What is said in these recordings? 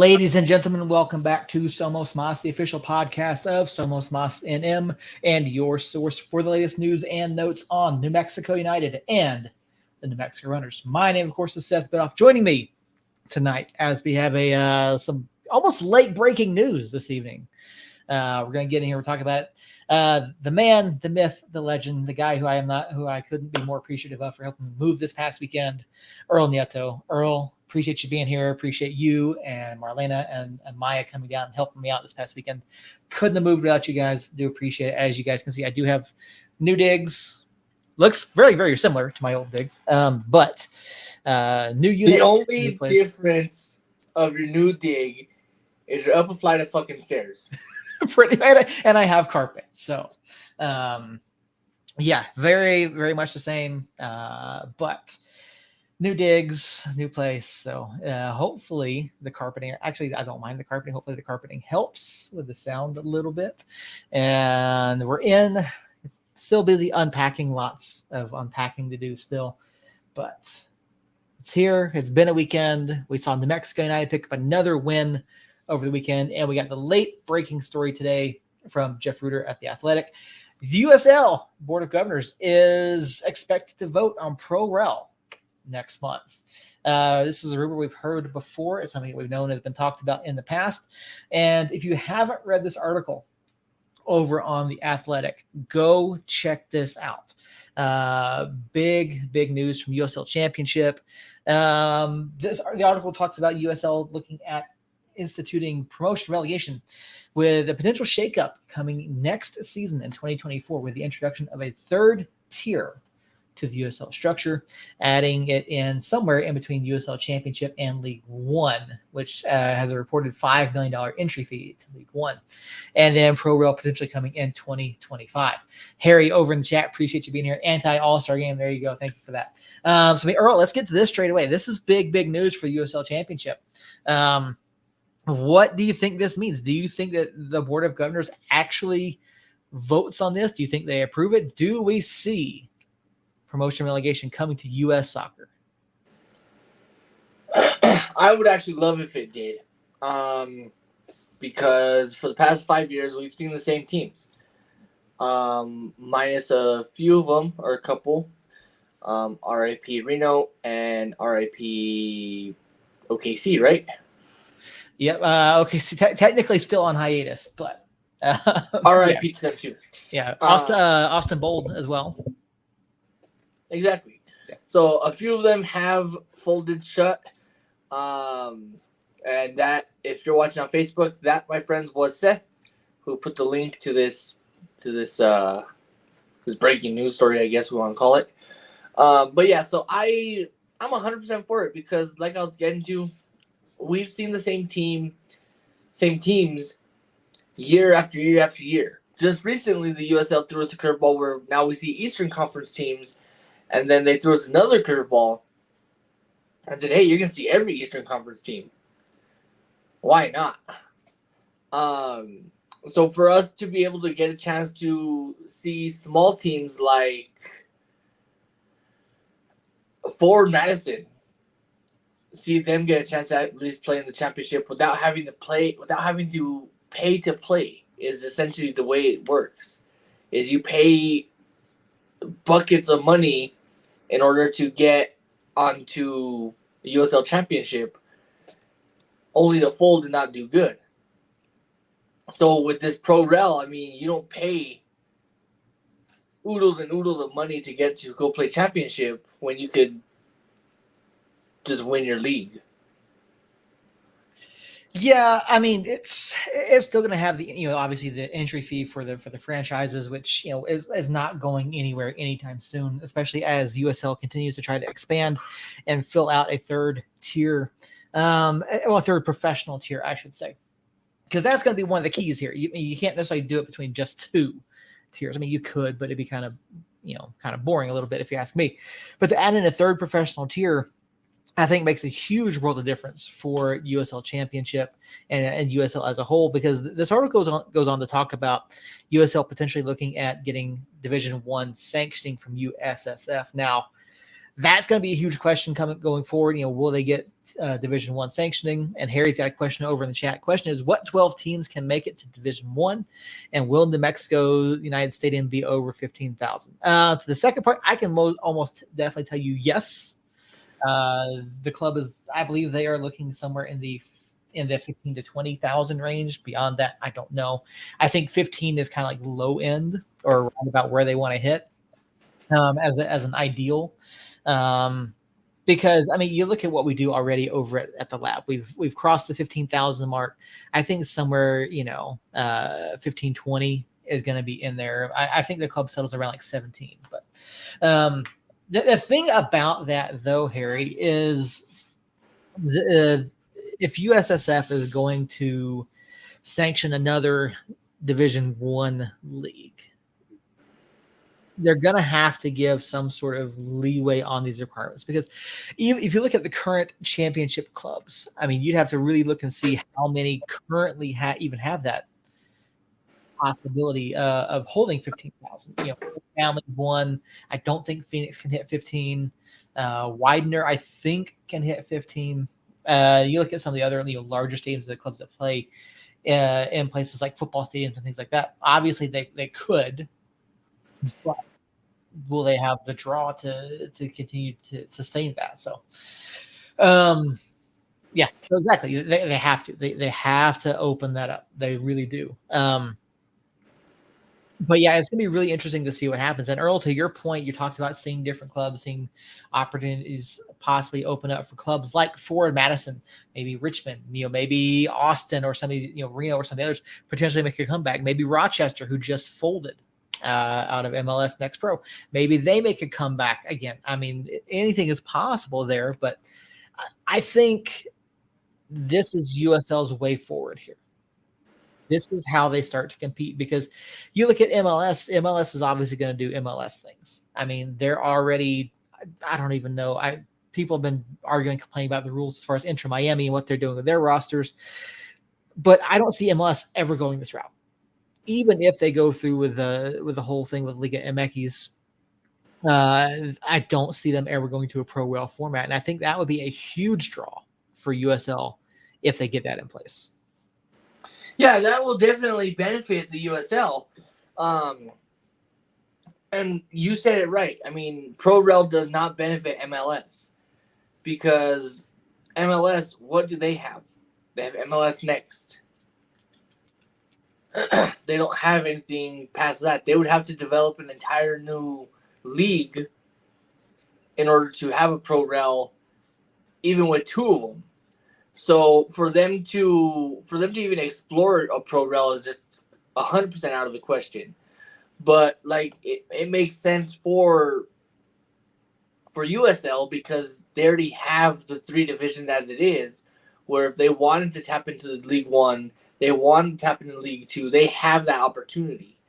Ladies and gentlemen, welcome back to Somos Mas, the official podcast of Somos Mas NM, and your source for the latest news and notes on New Mexico United and the New Mexico Runners. My name, of course, is Seth Bidoff. Joining me tonight as we have some almost late breaking news this evening. We're going to get in here. We're talking about the man, the myth, the legend, the guy who I couldn't be more appreciative of for helping move this past weekend, Earl Nieto. Earl, appreciate you being here. Appreciate you and Marlena and Maya coming down and helping me out this past weekend. Couldn't have moved without you guys. Do appreciate it. As you guys can see, I do have new digs. Looks very, very similar to my old digs. But new unit. The only difference of your new dig is you're up a flight of fucking stairs. Pretty, and I have carpet. So, yeah, very, very much the same. But new digs, new place. So hopefully the carpeting, actually, I don't mind the carpeting. Hopefully the carpeting helps with the sound a little bit. And we're still busy unpacking, lots of unpacking to do still. But it's here. It's been a weekend. We saw New Mexico United pick up another win over the weekend. And we got the late breaking story today from Jeff Reuter at The Athletic. The USL Board of Governors is expected to vote on Pro Rel next month. This is a rumor we've heard before. It's something that we've known has been talked about in the past. And if you haven't read this article over on The Athletic, go check this out. Big news from USL Championship. The article talks about USL looking at instituting promotion relegation with a potential shakeup coming next season in 2024 with the introduction of a third tier to the USL structure, adding it in somewhere in between USL Championship and League One, which has a reported $5 million entry fee to League One. And then Pro Rel potentially coming in 2025. Harry over in the chat, appreciate you being here. Anti-All-Star game, there you go. Thank you for that. Earl, let's get to this straight away. This is big news for the USL Championship. What do you think this means? Do you think that the Board of Governors actually votes on this? Do you think they approve it? Do we see promotion relegation coming to U.S. soccer? I would actually love if it did. Because for the past 5 years, we've seen the same teams. Minus a few of them, or a couple. RIP Reno and RIP OKC, right? Yep. OKC technically still on hiatus, but RIP to them too. Yeah. Austin Bold as well. Exactly. Yeah. So a few of them have folded shut. And that, if you're watching on Facebook, that, my friends, was Seth, who put the link to this breaking news story, I guess we want to call it. But yeah, so I'm 100% for it because, like I was getting to, we've seen the same teams year after year after year. Just recently, the USL threw us a curveball where now we see Eastern Conference teams. And then they threw us another curveball and said, hey, you're going to see every Eastern Conference team. Why not? So for us to be able to get a chance to see small teams like Forward Madison, see them get a chance to at least play in the championship without having to pay to play is essentially the way it works. Is you pay buckets of money in order to get onto the USL Championship, only to fold and not do good. So with this Pro Rel, I mean, you don't pay oodles and oodles of money to get to go play championship when you could just win your league. Yeah, I mean, it's still going to have the, obviously the entry fee for the franchises, which, is not going anywhere anytime soon, especially as USL continues to try to expand and fill out a third tier, a third professional tier, I should say, because that's going to be one of the keys here. You can't necessarily do it between just two tiers. I mean, you could, but it'd be kind of boring a little bit if you ask me. But to add in a third professional tier, I think makes a huge world of difference for USL Championship and USL as a whole, because this article goes on to talk about USL potentially looking at getting Division I sanctioning from USSF. Now, That's going to be a huge question going forward. Will they get Division One sanctioning? And Harry's got a question over in the chat. Question is, what 12 teams can make it to Division One, and will New Mexico United Stadium be over 15,000? To the second part, I can almost definitely tell you yes. The club is, I believe, they are looking somewhere in the 15 to 20,000 range. Beyond that, I don't know. I think 15 is kind of like low end, or around about where they want to hit as an ideal. Because you look at what we do already over at the lab. We've crossed the 15,000 mark. I think somewhere 15, 20 is going to be in there. I think the club settles around like 17. But the thing about that, though, Harry, is if USSF is going to sanction another Division One league, they're going to have to give some sort of leeway on these requirements, because even if you look at the current championship clubs, you'd have to really look and see how many currently even have that possibility of holding 15,000. Family one, I don't think Phoenix can hit 15. Widener, I think, can hit 15. You look at some of the other larger stadiums, the clubs that play in places like football stadiums and things like that. Obviously, they could. But will they have the draw to continue to sustain that? So, yeah, exactly. They have to. They have to open that up. They really do. But yeah, it's gonna be really interesting to see what happens. And Earl, to your point, you talked about seeing different clubs, seeing opportunities possibly open up for clubs like Ford, Madison, maybe Richmond, maybe Austin, or somebody, Reno, or some of the others potentially make a comeback. Maybe Rochester, who just folded out of MLS Next Pro, maybe they make a comeback again. Anything is possible there, but I think this is USL's way forward here. This is how they start to compete, because you look at MLS. MLS is obviously going to do MLS things. They're already, I don't even know. People have been arguing, complaining about the rules as far as Inter Miami and what they're doing with their rosters, but I don't see MLS ever going this route. Even if they go through with the whole thing with Liga MX, I don't see them ever going to a pro rail format, and I think that would be a huge draw for USL if they get that in place. Yeah, that will definitely benefit the USL. And you said it right. Pro Rel does not benefit MLS, because MLS, what do they have? They have MLS Next. They don't have anything past that. They would have to develop an entire new league in order to have a Pro Rel, even with two of them. So for them to even explore a Pro Rel is just 100% out of the question. But it makes sense for USL, because they already have the three divisions as it is, where if they wanted to tap into the League One, they wanted to tap into League Two, they have that opportunity.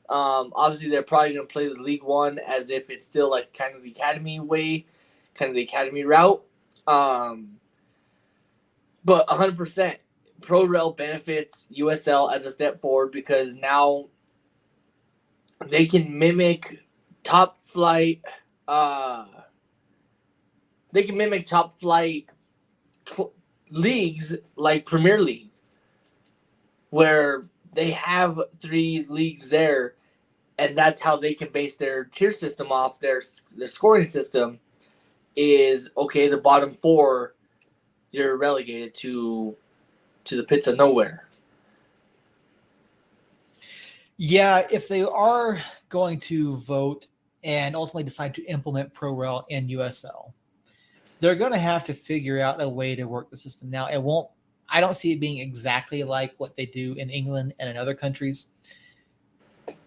Obviously, they're probably going to play the League One as if it's still like kind of the academy way, kind of the academy route. But 100%, Pro Rel benefits USL as a step forward, because now they can mimic top flight. They can mimic top flight leagues like Premier League, where they have three leagues there, and that's how they can base their tier system off. Their scoring system is, okay, the bottom four, you're relegated to the pits of nowhere. Yeah, if they are going to vote and ultimately decide to implement Pro Rel in USL, they're going to have to figure out a way to work the system. Now, I don't see it being exactly like what they do in England and in other countries,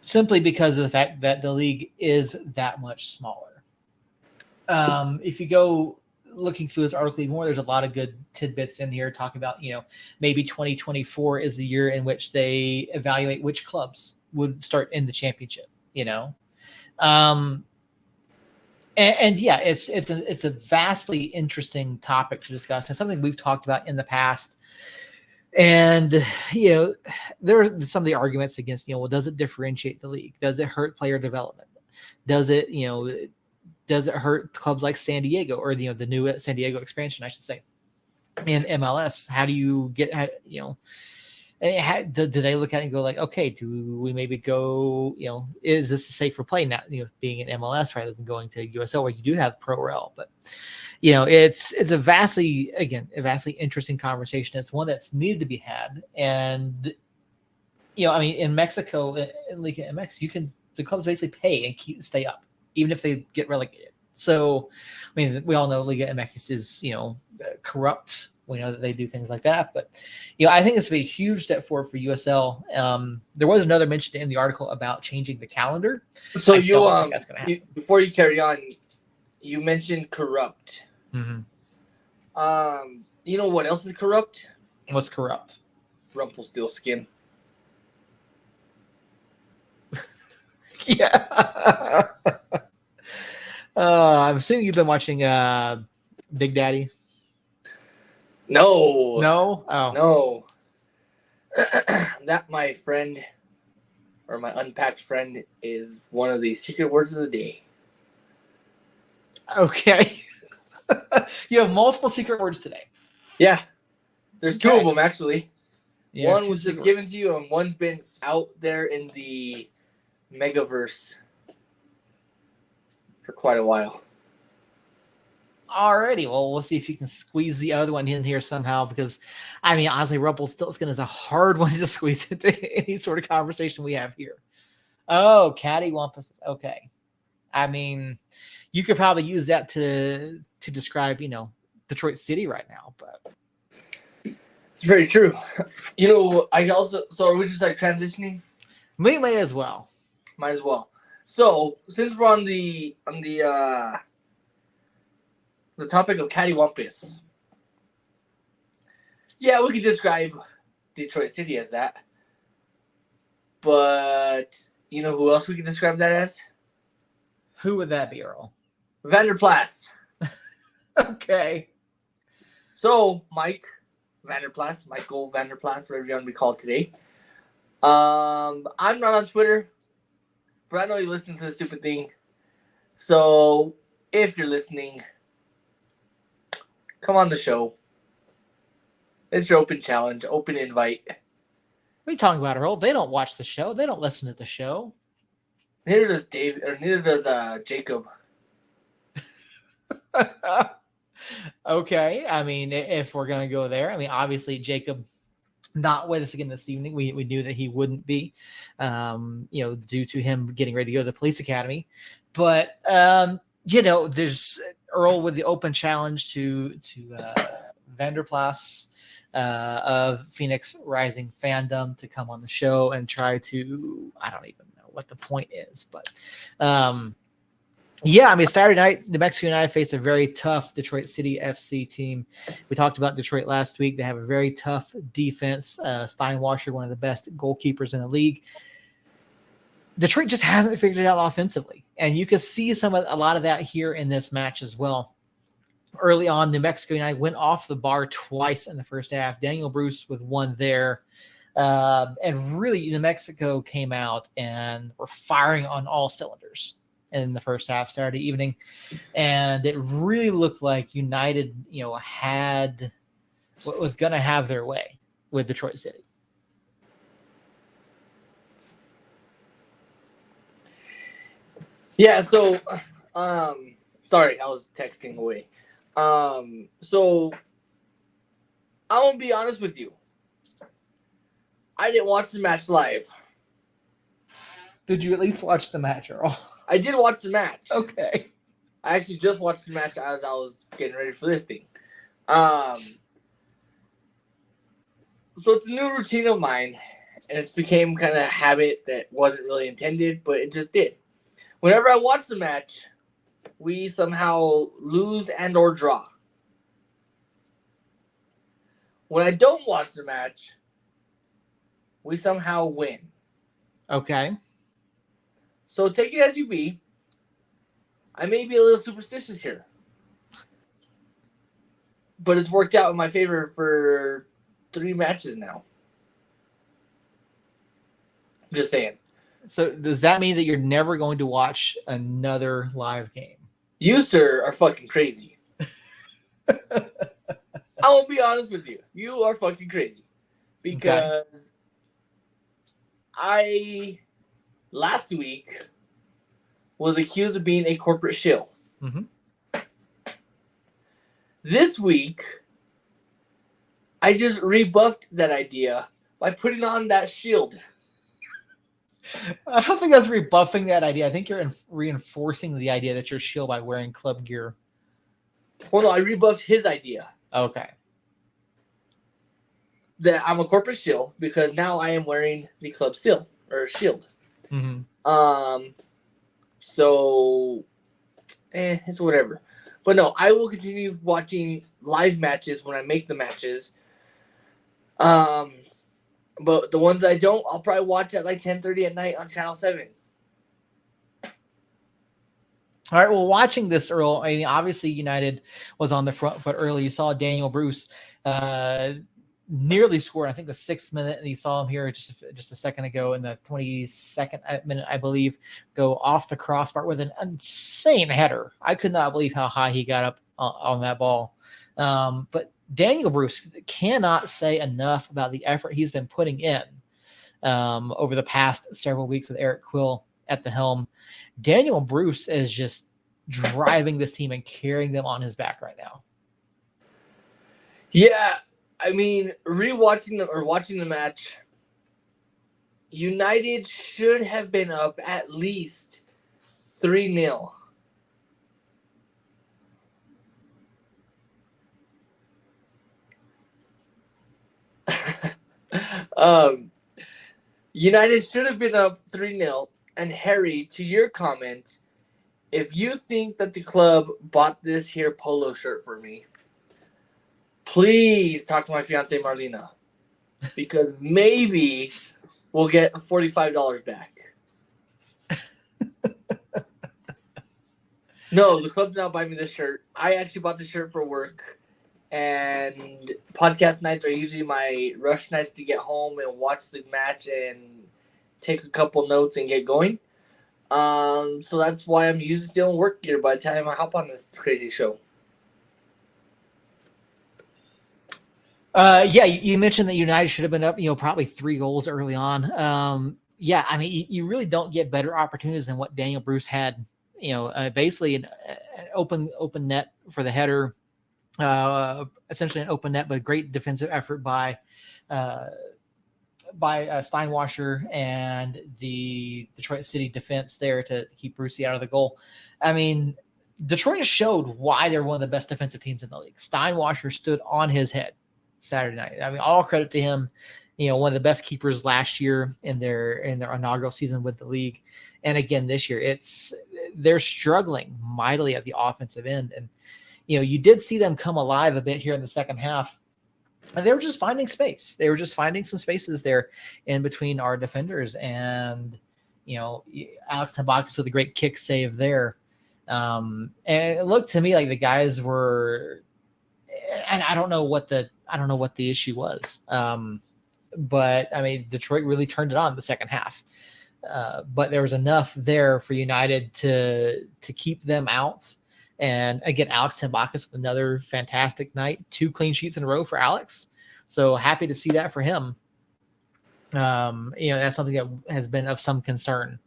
simply because of the fact that the league is that much smaller. If you go looking through this article more, there's a lot of good tidbits in here talking about, maybe 2024 is the year in which they evaluate which clubs would start in the championship, and yeah, it's a vastly interesting topic to discuss, and something we've talked about in the past. And there are some of the arguments against, well, does it differentiate the league? Does it hurt player development? Does it does it hurt clubs like San Diego or the new San Diego expansion, I should say, in MLS? How do you get do they look at it and go like, okay, do we maybe go, is this a safer play now, being in MLS rather than going to USL where you do have pro rel? But it's a vastly interesting conversation. It's one that's needed to be had. And in Mexico, in Liga MX, the clubs basically pay and stay up, even if they get relegated. So, we all know Liga MX is, corrupt. We know that they do things like that, but I think it's a huge step forward for USL. There was another mention in the article about changing the calendar. So before you carry on, you mentioned corrupt. Mm-hmm. You know what else is corrupt? What's corrupt? Rumpelstiltskin. Yeah. I'm assuming you've been watching Big Daddy. No. No? Oh. No. That, my friend, or my unpacked friend, is one of the secret words of the day. Okay. You have multiple secret words today. Yeah. There's two of them, actually. Yeah, one was just given to you, and one's been out there in the Megaverse for quite a while. Alrighty, well, we'll see if you can squeeze the other one in here somehow, because, honestly, Rumpelstiltskin is a hard one to squeeze into any sort of conversation we have here. Oh, Cattywampus. Okay. You could probably use that to describe, Detroit City right now, but... It's very true. I also... So are we just, transitioning? We may as well. Might as well. So, since we're on the topic of Cattywampus. Yeah, we could describe Detroit City as that. But you know who else we could describe that as? Who would that be, Earl? Vanderplas. Okay. So, Michael Vanderplas, whatever you want to be called today. I'm not on Twitter, but I know you listen to the stupid thing. So, if you're listening, come on the show. It's your open challenge, open invite. What are you talking about, Earl? They don't watch the show. They don't listen to the show. Neither does Dave, or neither does Jacob. Okay. If we're going to go there, obviously Jacob not with us again this evening. We knew that he wouldn't be, due to him getting ready to go to the police academy. But, there's Earl with the open challenge to Vanderplas of Phoenix Rising fandom to come on the show and try to, I don't even know what the point is, but Saturday night, New Mexico United faced a very tough Detroit City FC team. We talked about Detroit last week. They have a very tough defense. Steinwasser, one of the best goalkeepers in the league. Detroit just hasn't figured it out offensively. And you can see a lot of that here in this match as well. Early on, New Mexico United went off the bar twice in the first half. Daniel Bruce with one there. And really, New Mexico came out and were firing on all cylinders in the first half Saturday evening. And it really looked like United, had what was going to have their way with Detroit City. Yeah, so, sorry, I was texting away. So, I'm going to be honest with you. I didn't watch the match live. Did you at least watch the match, Earl? I did watch the match. Okay. I actually just watched the match as I was getting ready for this thing. So it's a new routine of mine, and it's became kind of a habit that wasn't really intended, but it just did. Whenever I watch the match, we somehow lose and or draw. When I don't watch the match, we somehow win. Okay. So take it as you be. I may be a little superstitious here. But it's worked out in my favor for 3 matches now. Just saying. So does that mean that you're never going to watch another live game? You, sir, are fucking crazy. I will be honest with you. You are fucking crazy. Because I, last week, was accused of being a corporate shill. Mm-hmm. This week, I just rebuffed that idea by putting on that shield. I don't think that's rebuffing that idea. I think you're reinforcing the idea that you're shill by wearing club gear. Well, no, I rebuffed his idea. Okay. That I'm a corporate shill because now I am wearing the club shield. Mm-hmm. So, it's whatever. But no, I will continue watching live matches when I make the matches. But the ones I don't, I'll probably watch at like 10:30 at night on Channel 7. All right. Well, watching this, Earl, I mean, obviously United was on the front foot early. You saw Daniel Bruce nearly scored, I think, the 6th minute, and you saw him here just a second ago in the 22nd minute, I believe, go off the crossbar with an insane header. I could not believe how high he got up on that ball. But Daniel Bruce cannot say enough about the effort he's been putting in over the past several weeks with Eric Quill at the helm. Daniel Bruce is just driving this team and carrying them on his back right now. Yeah, I mean, watching the match, United should have been up at least 3-0. United should have been up 3-0. And Harry, to your comment, if you think that the club bought this here polo shirt for me, please talk to my fiance Marlena, because maybe we'll get $45 back. No, the club did not buy me this shirt. I actually bought the shirt for work. And podcast nights are usually my rush nights to get home and watch the match and take a couple notes and get going. So that's why I'm usually still in work gear by the time I hop on this crazy show. Yeah, you mentioned that United should have been up, probably 3 goals early on. Yeah, I mean, you really don't get better opportunities than what Daniel Bruce had. Basically an open net for the header. Essentially an open net, but great defensive effort by Steinwasser and the Detroit City defense there to keep Brucey out of the goal. I mean, Detroit showed why they're one of the best defensive teams in the league. Steinwasser stood on his head Saturday night. I mean, all credit to him. One of the best keepers last year in their inaugural season with the league, and again this year, they're struggling mightily at the offensive end. And you did see them come alive a bit here in the second half. And they were just finding space. They were just finding some spaces there in between our defenders. And, Alex Habakis with a great kick save there. And it looked to me like the guys were, and I don't know what the issue was. But I mean, Detroit really turned it on in the second half. But there was enough there for United to keep them out. And again, Alex Tambakis with another fantastic night, 2 clean sheets in a row for Alex. So happy to see that for him. That's something that has been of some concern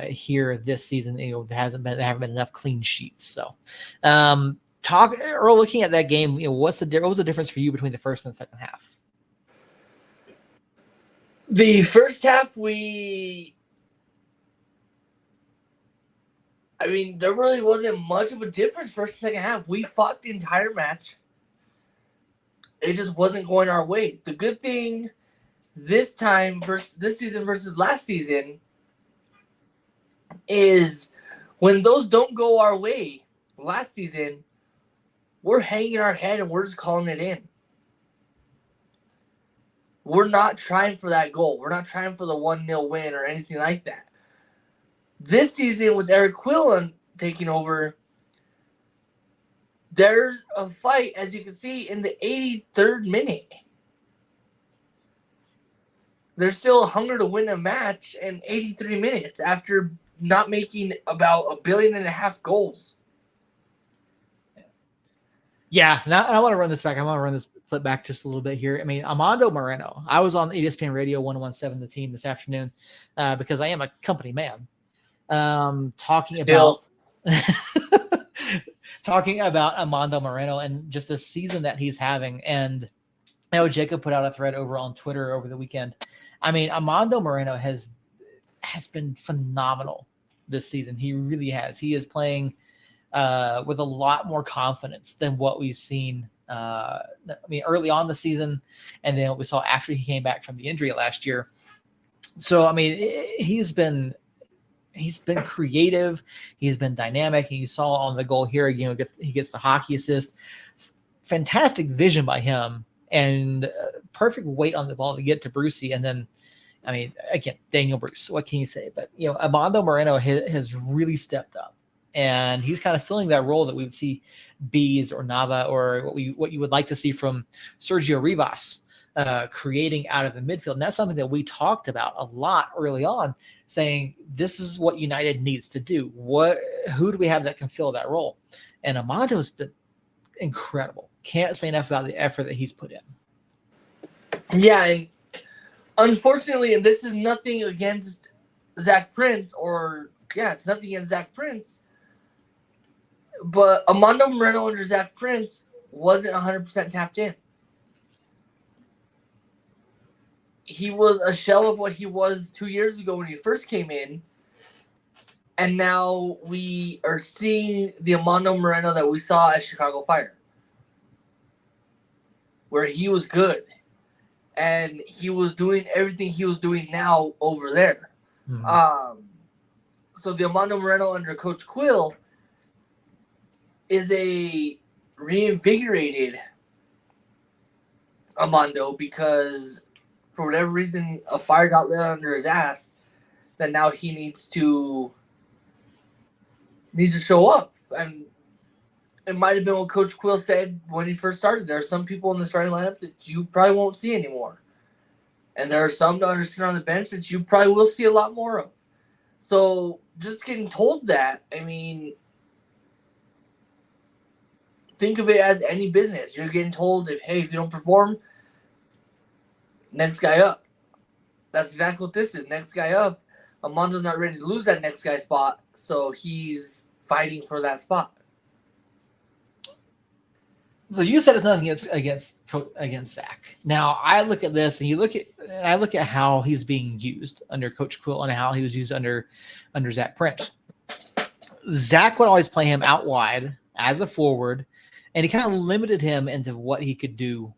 here this season. There haven't been enough clean sheets. So looking at that game, what was the difference for you between the first and the second half? The first half, there really wasn't much of a difference first and second half. We fought the entire match. It just wasn't going our way. The good thing this season versus last season is when those don't go our way last season, we're hanging our head and we're just calling it in. We're not trying for that goal. We're not trying for the 1-0 win or anything like that. This season, with Eric Quillen taking over, there's a fight, as you can see, in the 83rd minute. There's still a hunger to win a match in 83 minutes after not making about 1.5 billion goals. Yeah, now I want to run this back. I want to run this flip back just a little bit here. I mean, Armando Moreno. I was on ESPN Radio 117 The Team this afternoon because I am a company man. Talking about talking about Armando Moreno and just the season that he's having. And I know Jacob put out a thread over on Twitter over the weekend. I mean, Armando Moreno has been phenomenal this season. He really has. He is playing with a lot more confidence than what we've seen. I mean, early on the season, and then what we saw after he came back from the injury last year. So, I mean, he's been creative. He's been dynamic. And you saw on the goal here, you know, he gets the hockey assist. Fantastic vision by him, and perfect weight on the ball to get to Brucey. And then, I mean, again, Daniel Bruce. What can you say? But you know, Armando Moreno has really stepped up, and he's kind of filling that role that we would see Bees or Nava, or what you would like to see from Sergio Rivas, creating out of the midfield. And that's something that we talked about a lot early on, saying this is what United needs to do. Who do we have that can fill that role? And Armando's been incredible. Can't say enough about the effort that he's put in. Yeah, and unfortunately, and this is nothing against Zach Prince, it's nothing against Zach Prince, but Armando Moreno under Zach Prince wasn't 100% tapped in. He was a shell of what he was 2 years ago when he first came in, and now we are seeing the Armando Moreno that we saw at Chicago Fire, where he was good, and he was doing everything he was doing now over there. Mm-hmm. So the Armando Moreno under Coach Quill is a reinvigorated Armando, because for whatever reason a fire got lit under his ass that now he needs to show up. And it might have been what Coach Quill said when he first started. There are some people in the starting lineup that you probably won't see anymore. And there are some that are sitting on the bench that you probably will see a lot more of. So just getting told that, I mean, think of it as any business. You're getting told if you don't perform, next guy up. That's exactly what this is. Next guy up. Armando's not ready to lose that next guy spot, so he's fighting for that spot. So you said it's nothing against Zach. Now I look at this, and I look at how he's being used under Coach Quill and how he was used under Zach Prince. Zach would always play him out wide as a forward, and he kind of limited him into what he could do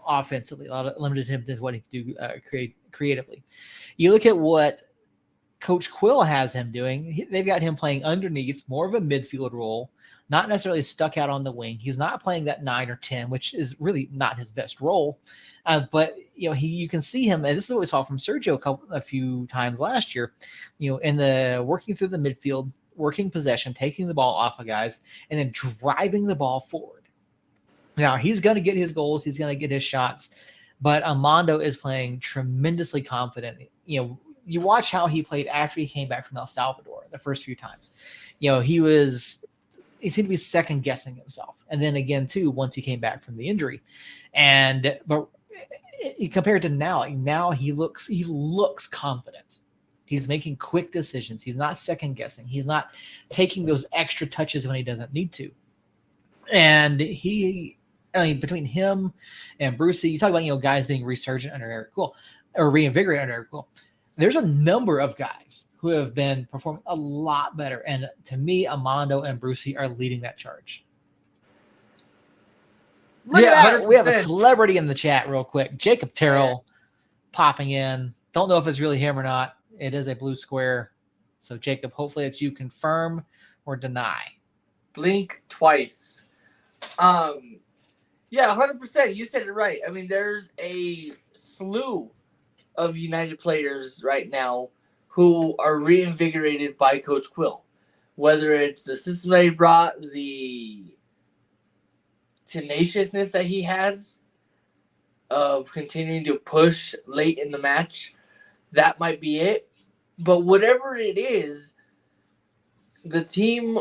offensively. Limited him to what he could do creatively. You look at what Coach Quill has him doing. They've got him playing underneath, more of a midfield role, not necessarily stuck out on the wing. He's not playing that 9 or 10, which is really not his best role. But you know, you can see him, and this is what we saw from Sergio a few times last year. You know, in the working through the midfield, working possession, taking the ball off of guys, and then driving the ball forward. Now he's going to get his goals, he's going to get his shots, but Armando is playing tremendously confident. You know, you watch how he played after he came back from El Salvador the first few times. You know, he seemed to be second guessing himself. And then again, too, once he came back from the injury. But compared to now he looks confident. He's making quick decisions. He's not second guessing. He's not taking those extra touches when he doesn't need to. And between him and Brucey, you talk about, you know, guys being resurgent under Eric Cool or reinvigorated under Eric Cool. There's a number of guys who have been performing a lot better. And to me, Armando and Brucey are leading that charge. Look at that. We have a celebrity in the chat real quick. Jacob Terrell popping in. Don't know if it's really him or not. It is a blue square. So, Jacob, hopefully it's you. Confirm or deny. Blink twice. 100%. You said it right. I mean, there's a slew of United players right now who are reinvigorated by Coach Quill. Whether it's the system that he brought, the tenaciousness that he has of continuing to push late in the match, that might be it. But whatever it is, the team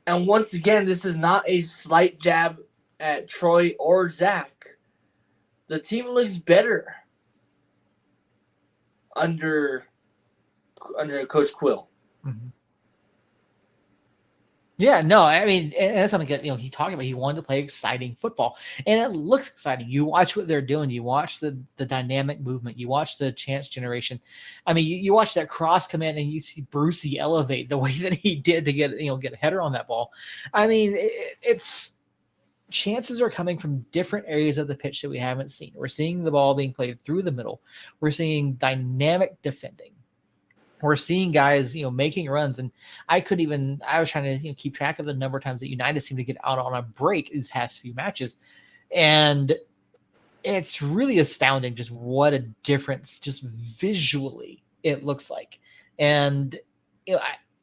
And once again, this is not a slight jab at Troy or Zach. The team looks better under Coach Quill. Mm-hmm. Yeah, no, I mean, and that's something that he talked about. He wanted to play exciting football, and it looks exciting. You watch what they're doing. You watch the dynamic movement. You watch the chance generation. I mean, you watch that cross come in, and you see Brucey elevate the way that he did to get a header on that ball. I mean, it's chances are coming from different areas of the pitch that we haven't seen. We're seeing the ball being played through the middle. We're seeing dynamic defending. We're seeing guys, making runs, and I was trying to keep track of the number of times that United seem to get out on a break these past few matches, and it's really astounding just what a difference just visually it looks like. And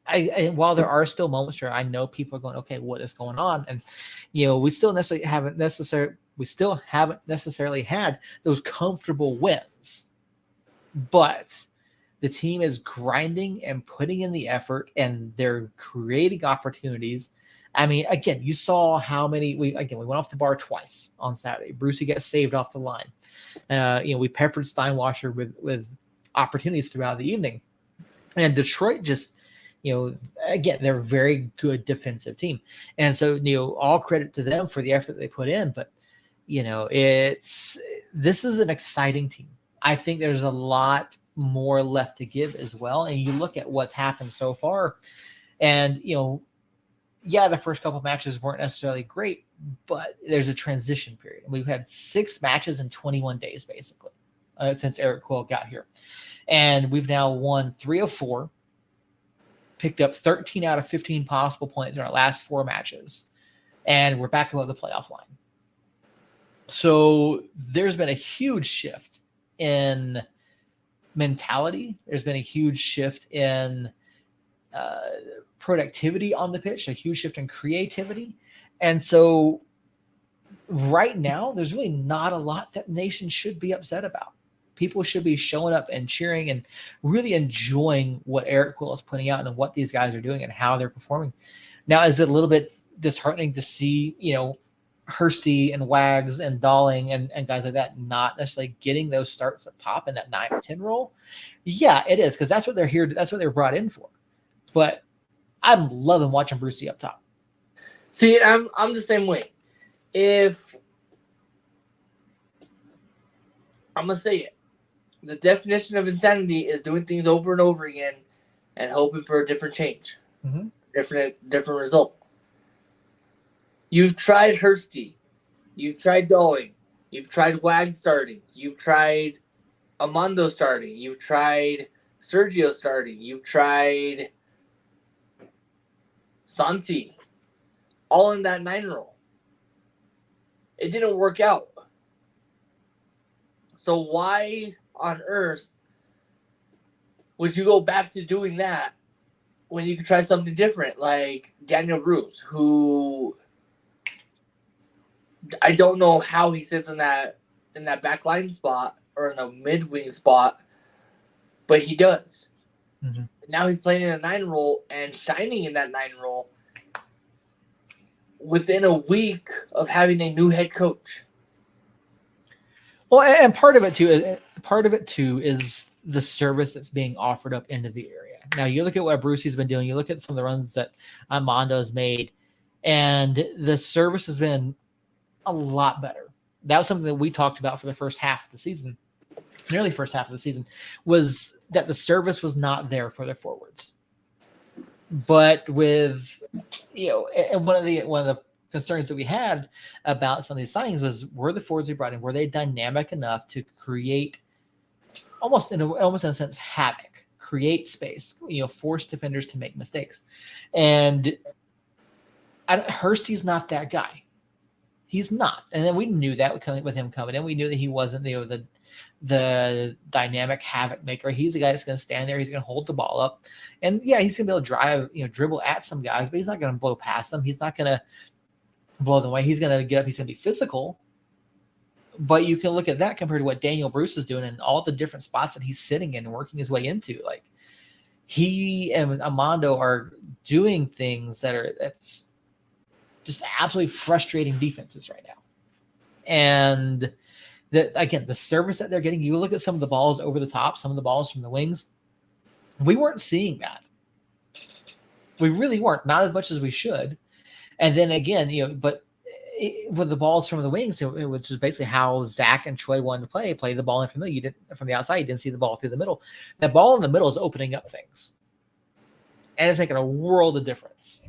I while there are still moments where I know people are going, okay, what is going on, and we still haven't necessarily had those comfortable wins, but the team is grinding and putting in the effort, and they're creating opportunities. I mean, again, you saw how many we went off the bar twice on Saturday. Brucey got saved off the line. We peppered Steinwasser with opportunities throughout the evening, and Detroit just, again, they're a very good defensive team, and so all credit to them for the effort they put in. But this is an exciting team. I think there's a lot more left to give as well. And you look at what's happened so far, and the first couple of matches weren't necessarily great, but there's a transition period. And we've had 6 matches in 21 days basically since Eric Quill got here, and we've now won 3 of 4, picked up 13 out of 15 possible points in our last 4 matches, and we're back above the playoff line. So there's been a huge shift in mentality. There's been a huge shift in productivity on the pitch, a huge shift in creativity. And so right now, there's really not a lot that nation should be upset about. People should be showing up and cheering and really enjoying what Eric Quill is putting out and what these guys are doing and how they're performing. Now, is it a little bit disheartening to see, Hursty and Wags and Dalling and guys like that not necessarily getting those starts up top in that 9 or 10 role? Yeah, it is, because that's what they're here. That's what they're brought in for. But I'm loving watching Brucey up top. See, I'm the same way. If I'm gonna say it, the definition of insanity is doing things over and over again and hoping for a different change, different result. You've tried Hursty. You've tried Dalling. You've tried Wag starting. You've tried Armando starting. You've tried Sergio starting. You've tried Santi. All in that 9 role. It didn't work out. So why on earth would you go back to doing that when you could try something different, like Daniel Bruce, who I don't know how he sits in that back line spot or in the mid wing spot, but he does. Now he's playing in a 9 role and shining in that 9 role within a week of having a new head coach. Well, and part of it too is the service that's being offered up into the area. Now you look at what Brucey's been doing. You look at some of the runs that Armando's made, and the service has been a lot better. That was something that we talked about for the first half of the season, nearly first half of the season, was that the service was not there for the forwards. But with, and one of the concerns that we had about some of these signings was, were the forwards we brought in, were they dynamic enough to create almost in a sense havoc, create space, force defenders to make mistakes? And Hursty's not that guy. He's not. And then we knew that with him coming in. We knew that he wasn't the dynamic havoc maker. He's the guy that's going to stand there. He's going to hold the ball up. And yeah, he's going to be able to drive, dribble at some guys, but he's not going to blow past them. He's not going to blow them away. He's going to get up. He's going to be physical. But you can look at that compared to what Daniel Bruce is doing and all the different spots that he's sitting in and working his way into. Like, he and Armando are doing things that's just absolutely frustrating defenses right now. And again, the service that they're getting, you look at some of the balls over the top, some of the balls from the wings, we weren't seeing that. We really weren't, not as much as we should. And then again, but with the balls from the wings, which is basically how Zach and Troy wanted to play the ball in from the outside. You didn't see the ball through the middle. That ball in the middle is opening up things, and it's making a world of difference.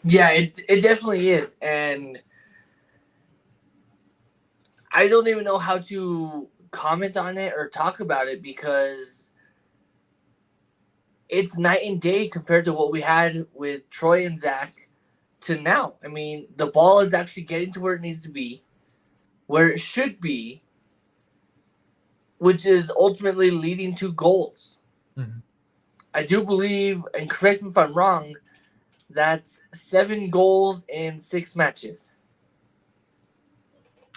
Yeah, it definitely is, and I don't even know how to comment on it or talk about it because it's night and day compared to what we had with Troy and Zach to now. I mean, the ball is actually getting to where it needs to be, where it should be, which is ultimately leading to goals. Mm-hmm. I do believe, and correct me if I'm wrong, that's 7 goals in 6 matches.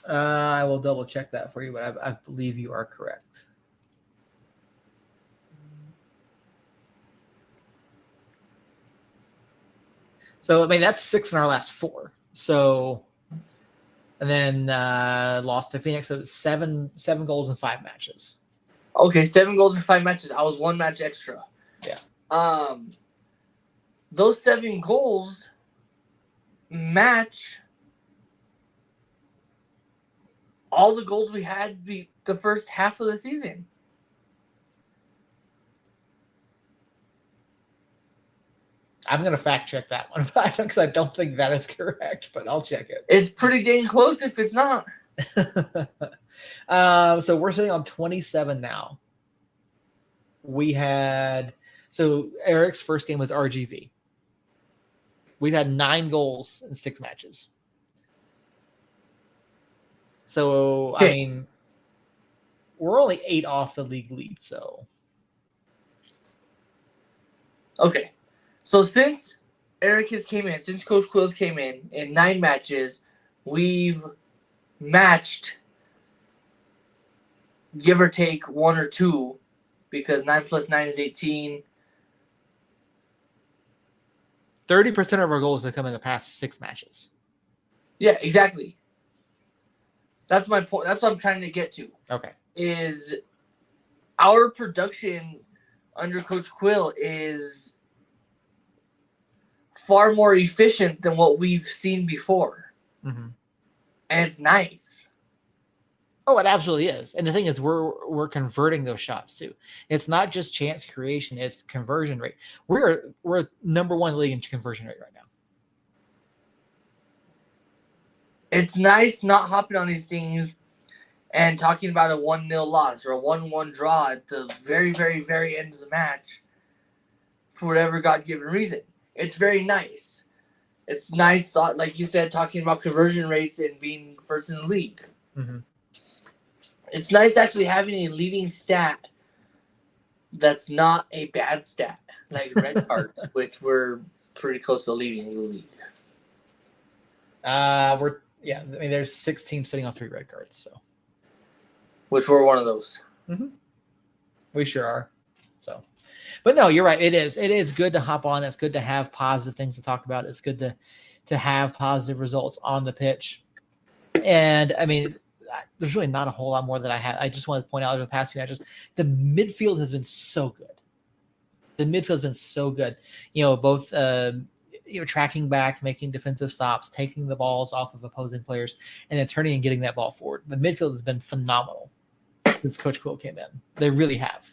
I will double check that for you, but I believe you are correct. So, I mean, that's 6 in our last 4. So, and then lost to Phoenix. So, it's 7 goals in 5 matches. Okay, 7 goals in 5 matches. I was 1 match extra. Yeah. Those 7 goals match all the goals we had the first half of the season. I'm going to fact check that one because I don't think that is correct, but I'll check it. It's pretty dang close if it's not. So we're sitting on 27 now. So Eric's first game was RGV. We've had 9 goals in 6 matches. So, okay. I mean, we're only 8 off the league lead, so. Okay. So since Eric has came in, since Coach Quills came in 9 matches, we've matched, give or take 1 or 2, because 9 plus 9 is 18. 30% of our goals have come in the past 6 matches. Yeah, exactly. That's my point. That's what I'm trying to get to. Okay. Is our production under Coach Quill is far more efficient than what we've seen before. Mm-hmm. And it's nice. Oh, it absolutely is. And the thing is, we're converting those shots too. It's not just chance creation; it's conversion rate. We're number 1 league in conversion rate right now. It's nice not hopping on these things and talking about a 1-0 loss or a 1-1 draw at the very, very, very end of the match for whatever God-given reason. It's very nice. It's nice, like you said, talking about conversion rates and being first in the league. Mm-hmm. It's nice actually having a leading stat that's not a bad stat, like red cards, which we're pretty close to leading the league. I mean, there's 6 teams sitting on 3 red cards, so. Which we're one of those. Mm-hmm. We sure are. So, but no, you're right. It is good to hop on. It's good to have positive things to talk about. It's good to have positive results on the pitch. And I mean, there's really not a whole lot more that I have. I just want to point out over the past few matches, the midfield has been so good. The midfield has been so good. Both tracking back, making defensive stops, taking the balls off of opposing players, and then turning and getting that ball forward. The midfield has been phenomenal since Coach Quill came in. They really have.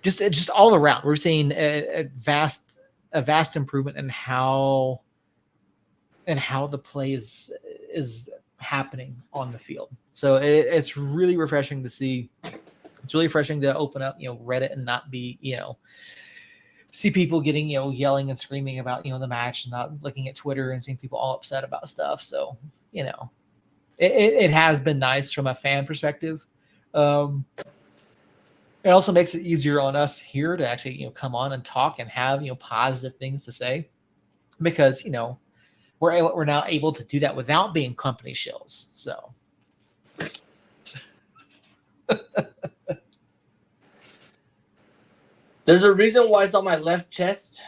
Just all around, we're seeing a vast improvement in how the play is happening on the field. So it's really refreshing to see. It's really refreshing to open up, Reddit and not be, see people getting, yelling and screaming about, the match and not looking at Twitter and seeing people all upset about stuff. So, it has been nice from a fan perspective. It also makes it easier on us here to actually, come on and talk and have, positive things to say because, we're now able to do that without being company shills. So. There's a reason why it's on my left chest,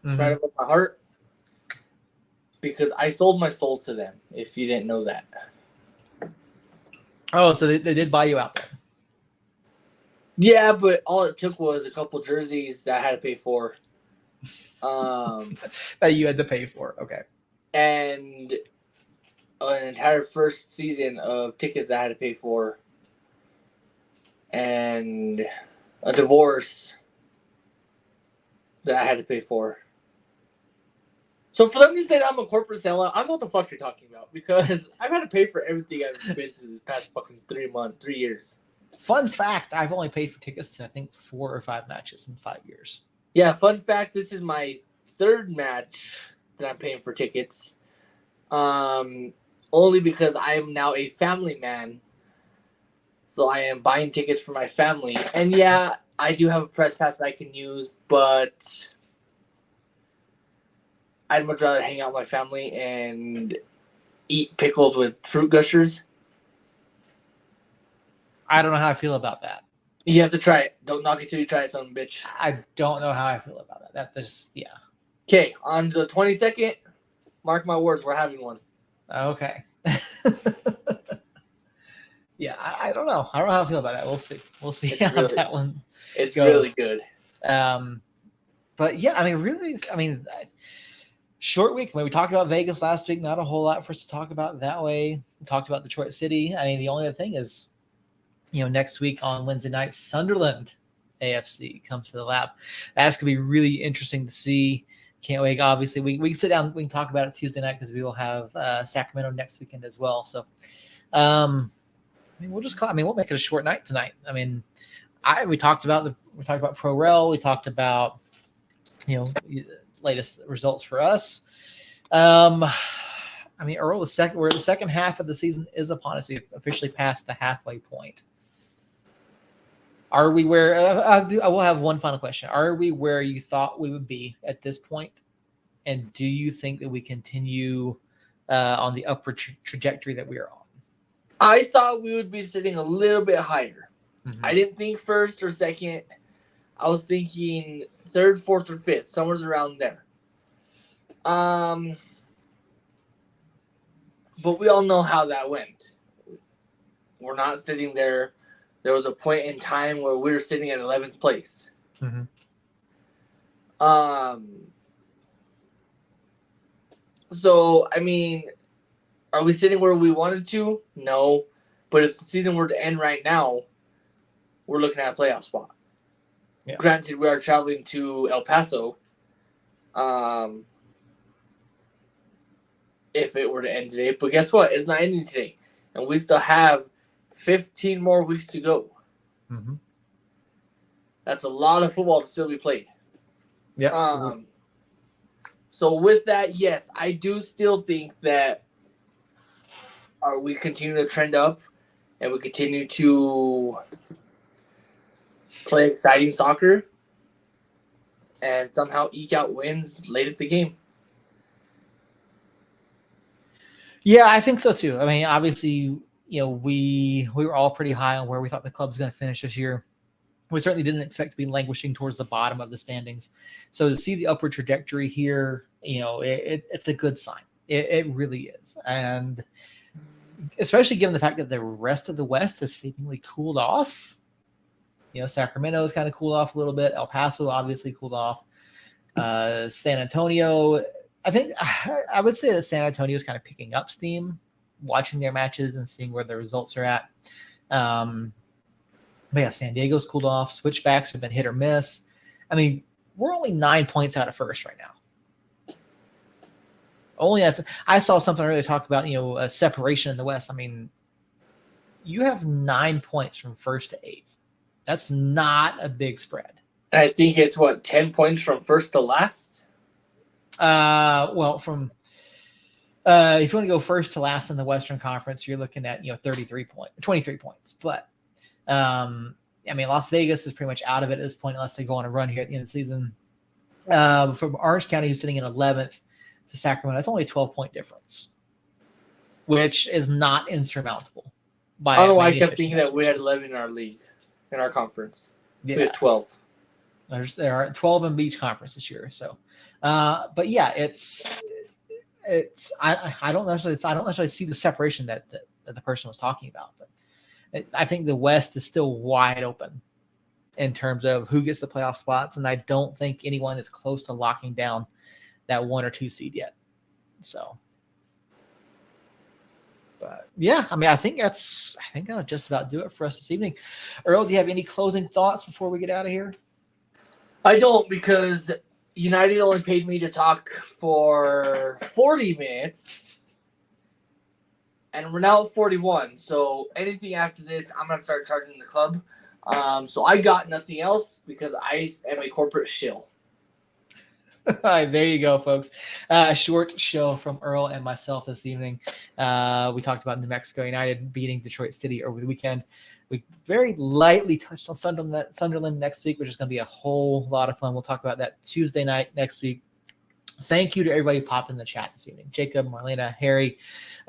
mm-hmm. right above my heart. because I sold my soul to them. If you didn't know that. Oh, so they did buy you out there. Yeah, but all it took was a couple jerseys that I had to pay for. That you had to pay for. Okay. And an entire first season of tickets that I had to pay for. And a divorce that I had to pay for. So for them to say that I'm a corporate sellout, I don't know what the fuck you're talking about, because I've had to pay for everything I've been through the past fucking 3 years. Fun fact, I've only paid for tickets to, I think, 4 or 5 matches in 5 years. Yeah, fun fact, this is my 3rd match that I'm paying for tickets. Only because I am now a family man. So I am buying tickets for my family. And yeah, I do have a press pass that I can use, but I'd much rather hang out with my family and eat pickles with fruit gushers. I don't know how I feel about that. You have to try it. Don't knock it till you try it, son of a bitch. I don't know how I feel about that. That's yeah. Okay, on the 22nd, mark my words, we're having one. Okay. Yeah, I don't know. I don't know how I feel about that. We'll see. We'll see It's how really- that one It's goes. really good. But yeah, I mean, really, short week. I mean, we talked about Vegas last week. Not a whole lot for us to talk about that way. We talked about Detroit City. I mean, the only other thing is, next week on Wednesday night, Sunderland AFC comes to the lab. That's going to be really interesting to see. Can't wait. Obviously, we can sit down. We can talk about it Tuesday night because we will have Sacramento next weekend as well. So, we'll make it a short night tonight. I mean, we talked about Pro Rel. We talked about latest results for us. Earl, we're the second half of the season is upon us. We've officially passed the halfway point. Are we where? I will have one final question. Are we where you thought we would be at this point? And do you think that we continue on the upward trajectory that we are on? I thought we would be sitting a little bit higher. Mm-hmm. I didn't think 1st or 2nd. I was thinking 3rd, 4th, or 5th, somewhere around there. But we all know how that went. We're not sitting there. There was a point in time where we were sitting at 11th place. Mm-hmm. So, I mean, are we sitting where we wanted to? No. But if the season were to end right now, we're looking at a playoff spot. Yeah. Granted, we are traveling to El Paso. If it were to end today. But guess what? It's not ending today. And we still have 15 more weeks to go. Mm-hmm. That's a lot of football to still be played. Yeah. So with that, yes, I do still think that we continue to trend up and we continue to play exciting soccer and somehow eke out wins late at the game. Yeah, I think so too. I mean, obviously, we were all pretty high on where we thought the club was going to finish this year. We certainly didn't expect to be languishing towards the bottom of the standings. So to see the upward trajectory here, it's a good sign. It really is. And especially given the fact that the rest of the West has seemingly cooled off. Sacramento has kind of cooled off a little bit. El Paso obviously cooled off. San Antonio, I think I would say that San Antonio is kind of picking up steam, watching their matches and seeing where the results are at. But yeah, San Diego's cooled off. Switchbacks have been hit or miss. I mean, we're only 9 points out of first right now. I saw something earlier talk about, a separation in the West. I mean, you have 9 points from first to eighth. That's not a big spread. I think it's 10 points from first to last? Well, from if you want to go first to last in the Western Conference, you're looking at 23 points. But Las Vegas is pretty much out of it at this point unless they go on a run here at the end of the season. From Orange County, who's sitting in 11th, to Sacramento, that's only a 12-point difference, which is not insurmountable. I don't know why I kept thinking that we had 11 in our league, in our conference. Yeah. We had 12. There are 12 in each conference this year. So, but yeah, I don't necessarily see the separation that the person was talking about, but I think the West is still wide open in terms of who gets the playoff spots, and I don't think anyone is close to locking down that 1 or 2 seed yet. So, but yeah, I mean, I think that'll just about do it for us this evening. Earl, do you have any closing thoughts before we get out of here? I don't, because United only paid me to talk for 40 minutes, and we're now at 41. So anything after this, I'm gonna start charging the club. So I got nothing else because I am a corporate shill. All right, there you go, folks. Short show from Earl and myself this evening. We talked about New Mexico United beating Detroit City over the weekend. We very lightly touched on Sunderland next week, which is going to be a whole lot of fun. We'll talk about that Tuesday night next week. Thank you to everybody who popped in the chat this evening. Jacob, Marlena, Harry.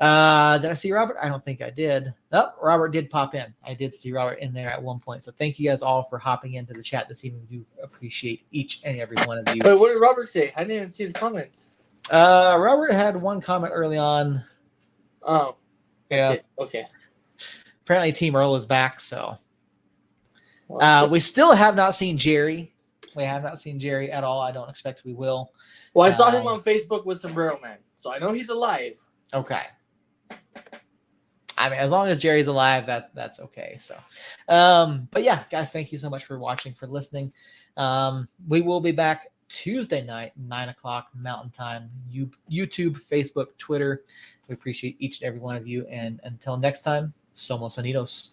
Did I see Robert? I don't think I did. Oh, Robert did pop in. I did see Robert in there at one point. So thank you guys all for hopping into the chat this evening. We do appreciate each and every one of you. Wait, what did Robert say? I didn't even see his comments. Robert had one comment early on. Oh, that's it. Okay. Apparently Team Earl is back, so we still have not seen Jerry. We have not seen Jerry at all. I don't expect we will. Well, I saw him on Facebook with Sombrero Man, so I know he's alive. Okay. I mean, as long as Jerry's alive, that's okay. So, but yeah, guys, thank you so much for watching, for listening. We will be back Tuesday night, 9:00 Mountain Time. YouTube, Facebook, Twitter. We appreciate each and every one of you. And until next time, Somos Unidos.